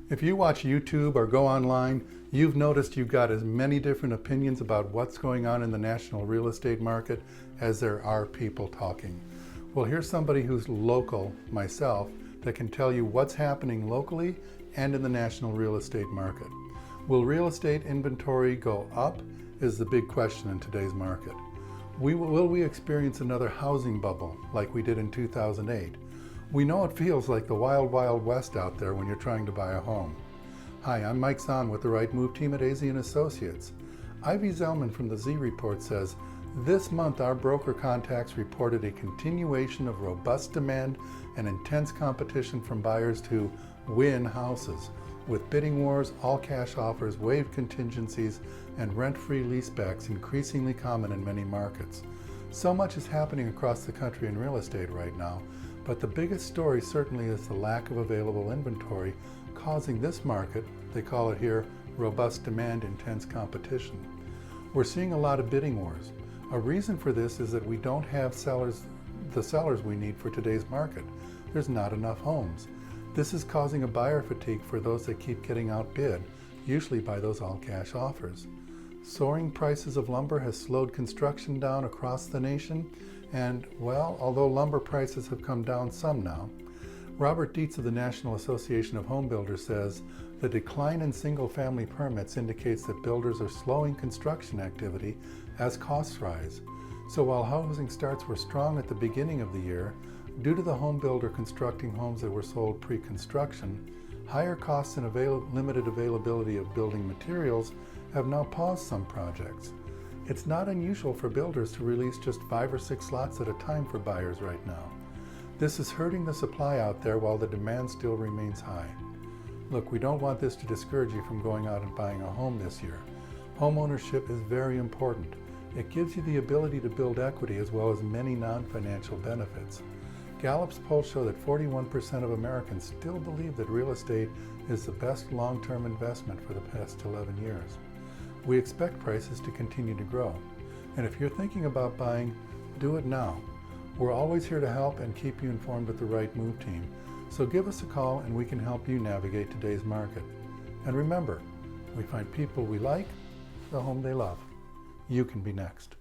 If you watch YouTube or go online, you've noticed you've got as many different opinions about what's going on in the national real estate market as there are people talking. Well, here's somebody who's local, myself, that can tell you what's happening locally and in the national real estate market. Will real estate inventory go up is the big question in today's market. Will we experience another housing bubble like we did in 2008? We know it feels like the wild, wild west out there when you're trying to buy a home. Hi, I'm Mike Zahn with the Right Move team at AZ & Associates. Ivy Zellman from the Z Report says, this month our broker contacts reported a continuation of robust demand and intense competition from buyers to win houses, with bidding wars, all-cash offers, waived contingencies, and rent-free leasebacks increasingly common in many markets. So much is happening across the country in real estate right now, but the biggest story certainly is the lack of available inventory causing this market, they call it here, robust demand, intense competition. We're seeing a lot of bidding wars. A reason for this is that we don't have the sellers we need for today's market. There's not enough homes. This is causing a buyer fatigue for those that keep getting outbid, usually by those all-cash offers. Soaring prices of lumber has slowed construction down across the nation, and, well, although lumber prices have come down some now, Robert Dietz of the National Association of Home Builders says the decline in single-family permits indicates that builders are slowing construction activity as costs rise. So while housing starts were strong at the beginning of the year, due to the home builder constructing homes that were sold pre-construction, higher costs and limited availability of building materials have now paused some projects. It's not unusual for builders to release just 5 or 6 lots at a time for buyers right now. This is hurting the supply out there while the demand still remains high. Look, we don't want this to discourage you from going out and buying a home this year. Home ownership is very important. It gives you the ability to build equity as well as many non-financial benefits. Gallup's polls show that 41% of Americans still believe that real estate is the best long-term investment for the past 11 years. We expect prices to continue to grow. And if you're thinking about buying, do it now. We're always here to help and keep you informed with the Right Move team. So give us a call and we can help you navigate today's market. And remember, we find people we like, the home they love. You can be next.